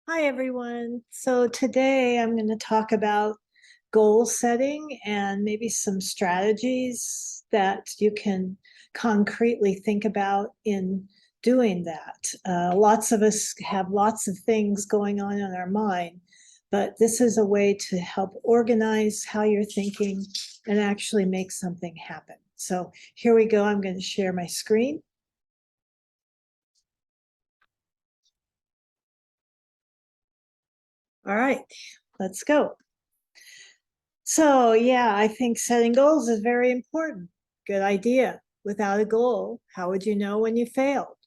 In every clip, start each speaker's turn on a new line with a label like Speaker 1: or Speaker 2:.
Speaker 1: Hi, everyone. So today I'm going to talk about goal setting and maybe some strategies that you can concretely think about in doing that. Lots of us have lots of things going on in our mind, but this is a way to help organize how you're thinking and actually make something happen. So here we go. I'm going to share my screen. All right, let's go. So, yeah, I think setting goals is very important. Good idea. Without a goal, how would you know when you failed?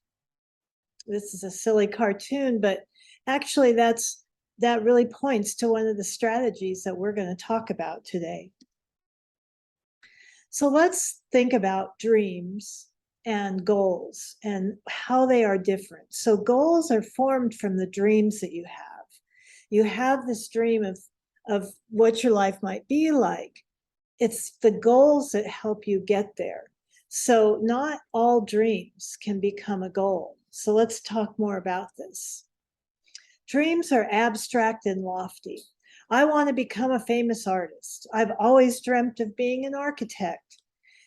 Speaker 1: This is a silly cartoon, but actually that really points to one of the strategies that we're going to talk about today. So let's think about dreams and goals and how they are different. So goals are formed from the dreams that you have. You have this dream of what your life might be like. It's the goals that help you get there. So not all dreams can become a goal. So let's talk more about this. Dreams are abstract and lofty. I want to become a famous artist. I've always dreamt of being an architect.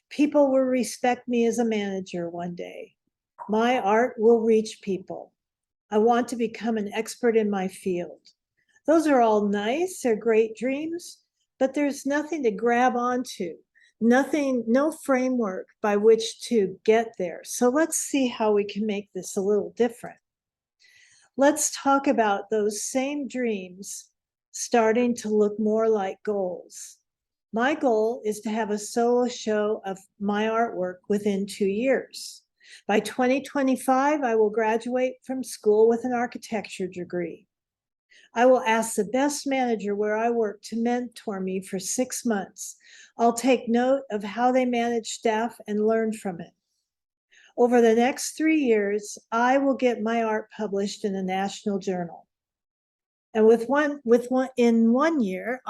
Speaker 1: People will respect me as a manager one day. My art will reach people. I want to become an expert in my field. Those are all nice, they're great dreams, but there's nothing to grab onto, nothing, no framework by which to get there. So let's see how we can make this a little different. Let's talk about those same dreams starting to look more like goals. My goal is to have a solo show of my artwork within 2 years. By 2025, I will graduate from school with an architecture degree. I will ask the best manager where I work to mentor me for 6 months. I'll take note of how they manage staff and learn from it. Over the next 3 years, I will get my art published in a national journal. And in 1 year,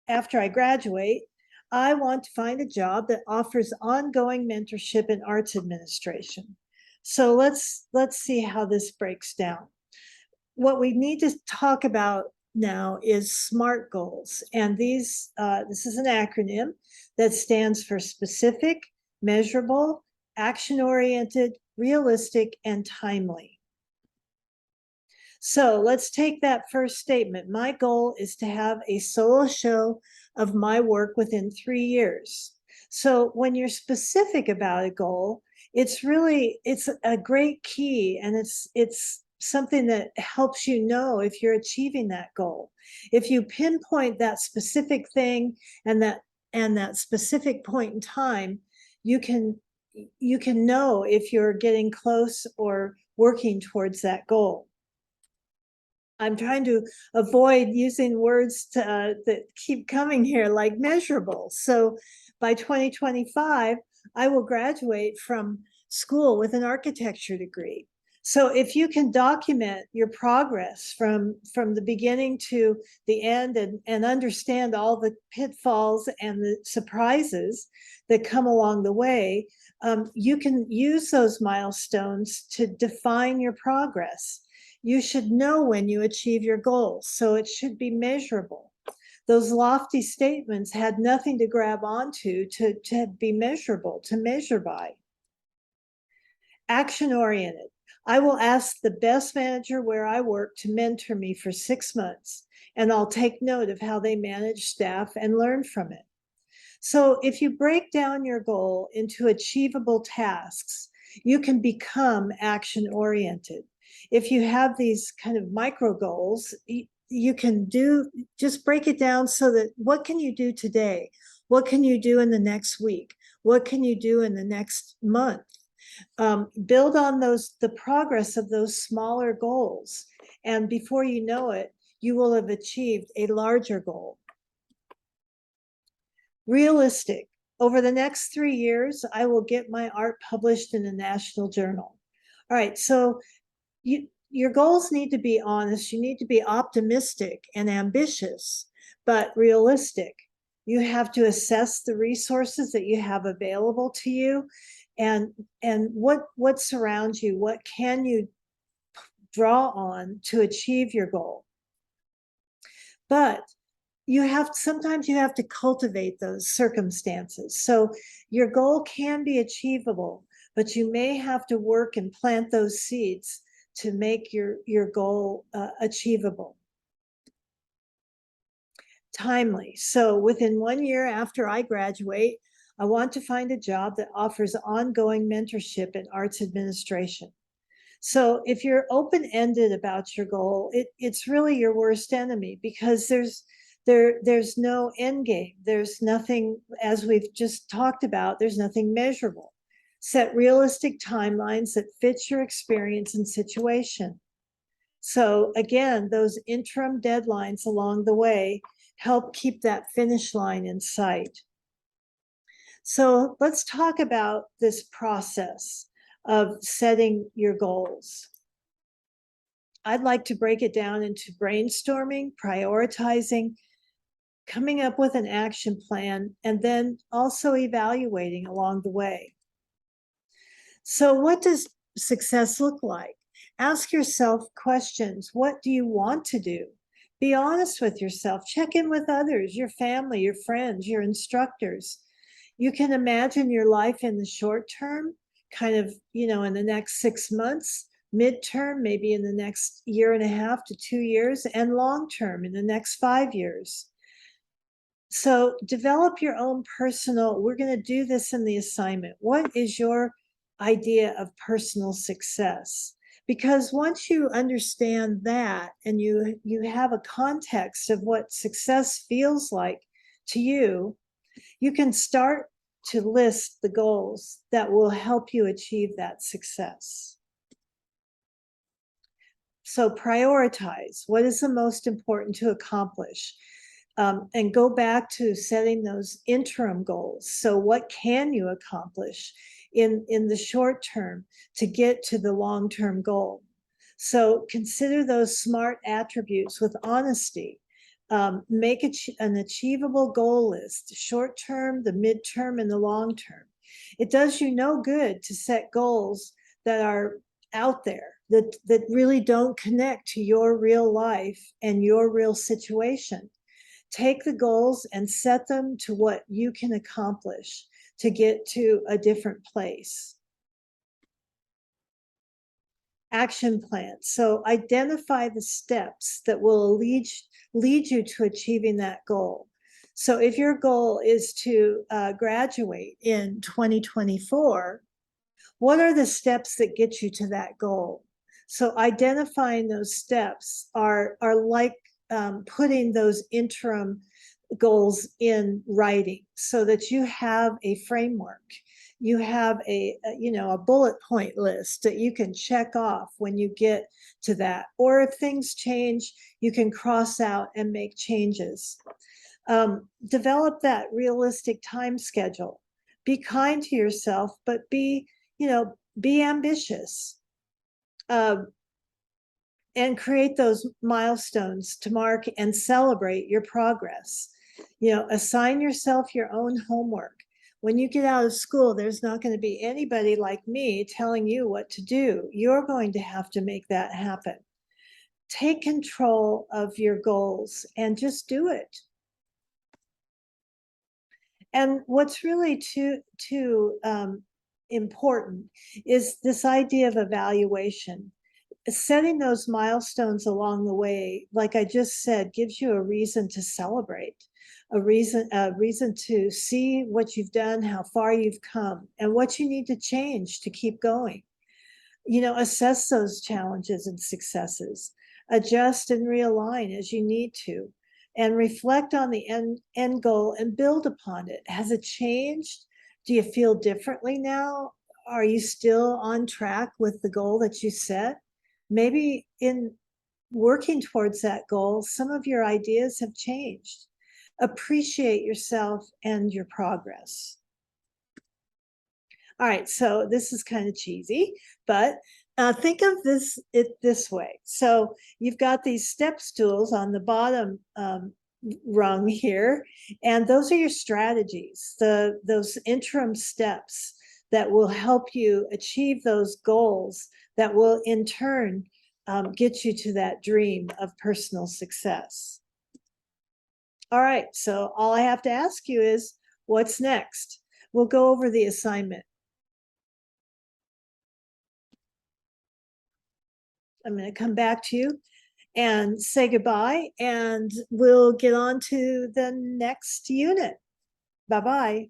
Speaker 1: after I graduate, I want to find a job that offers ongoing mentorship in arts administration. So let's see how this breaks down. What we need to talk about now is SMART goals. And this is an acronym that stands for specific, measurable, action-oriented, realistic, and timely. So let's take that first statement. My goal is to have a solo show of my work within 3 years. So when you're specific about a goal, it's a great key, and it's something that helps you know if you're achieving that goal. If you pinpoint that specific thing and that specific point in time, you can know if you're getting close or working towards that goal. I'm trying to avoid using words that keep coming here, like measurable. So by 2025, I will graduate from school with an architecture degree. So if you can document your progress from the beginning to the end and understand all the pitfalls and the surprises that come along the way, you can use those milestones to define your progress. You should know when you achieve your goals, so it should be measurable. Those lofty statements had nothing to grab onto to be measurable, to measure by. Action-oriented. I will ask the best manager where I work to mentor me for 6 months, and I'll take note of how they manage staff and learn from it. So if you break down your goal into achievable tasks, you can become action-oriented. If you have these kind of micro goals, you can just break it down so that what can you do today? What can you do in the next week? What can you do in the next month? Build on the progress of those smaller goals. And before you know it, you will have achieved a larger goal. Realistic. Over the next 3 years, I will get my art published in a national journal. All right, so your goals need to be honest. You need to be optimistic and ambitious, but realistic. You have to assess the resources that you have available to you and what surrounds you. What can you draw on to achieve your goal. But sometimes you have to cultivate those circumstances. So your goal can be achievable, but you may have to work and plant those seeds to make your goal achievable. Timely. So within 1 year after I graduate, I want to find a job that offers ongoing mentorship in arts administration. So if you're open-ended about your goal, it's really your worst enemy, because there's no end game. There's nothing, as we've just talked about, there's nothing measurable. Set realistic timelines that fit your experience and situation. So again, those interim deadlines along the way help keep that finish line in sight. So let's talk about this process of setting your goals. I'd like to break it down into brainstorming, prioritizing, coming up with an action plan, and then also evaluating along the way. So what does success look like? Ask yourself questions. What do you want to do? Be honest with yourself. Check in with others, your family, your friends, your instructors. You can imagine your life in the short term, kind of, in the next 6 months, midterm, maybe in the next 1.5 to 2 years, and long term in the next 5 years. So develop your own personal, we're going to do this in the assignment. What is your idea of personal success? Because once you understand that, and you have a context of what success feels like to you, you can start to list the goals that will help you achieve that success. So prioritize. What is the most important to accomplish? And go back to setting those interim goals. So what can you accomplish in the short term to get to the long-term goal? So consider those SMART attributes with honesty. Make an achievable goal list, short term, the midterm, and the long term. It does you no good to set goals that are out there, that really don't connect to your real life and your real situation. Take the goals and set them to what you can accomplish to get to a different place. Action plan. So identify the steps that will lead you to achieving that goal. So if your goal is to graduate in 2024, what are the steps that get you to that goal? So identifying those steps are like putting those interim goals in writing, so that you have a framework. You have a bullet point list that you can check off when you get to that. Or if things change, you can cross out and make changes. Develop that realistic time schedule. Be kind to yourself, but be ambitious. And create those milestones to mark and celebrate your progress. Assign yourself your own homework. When you get out of school, there's not going to be anybody like me telling you what to do. You're going to have to make that happen. Take control of your goals and just do it. And what's really too important is this idea of evaluation. Setting those milestones along the way, like I just said, gives you a reason to celebrate, a reason to see what you've done, how far you've come, and what you need to change to keep going. Assess those challenges and successes, adjust and realign as you need to, and reflect on the end goal and build upon it. Has it changed? Do you feel differently now? Are you still on track with the goal that you set? Maybe in working towards that goal, some of your ideas have changed. Appreciate yourself and your progress. All right, so this is kind of cheesy, but think of it this way. So you've got these step stools on the bottom rung here, and those are your strategies, those interim steps that will help you achieve those goals that will in turn get you to that dream of personal success. All right, so all I have to ask you is, what's next? We'll go over the assignment. I'm going to come back to you and say goodbye, and we'll get on to the next unit. Bye-bye.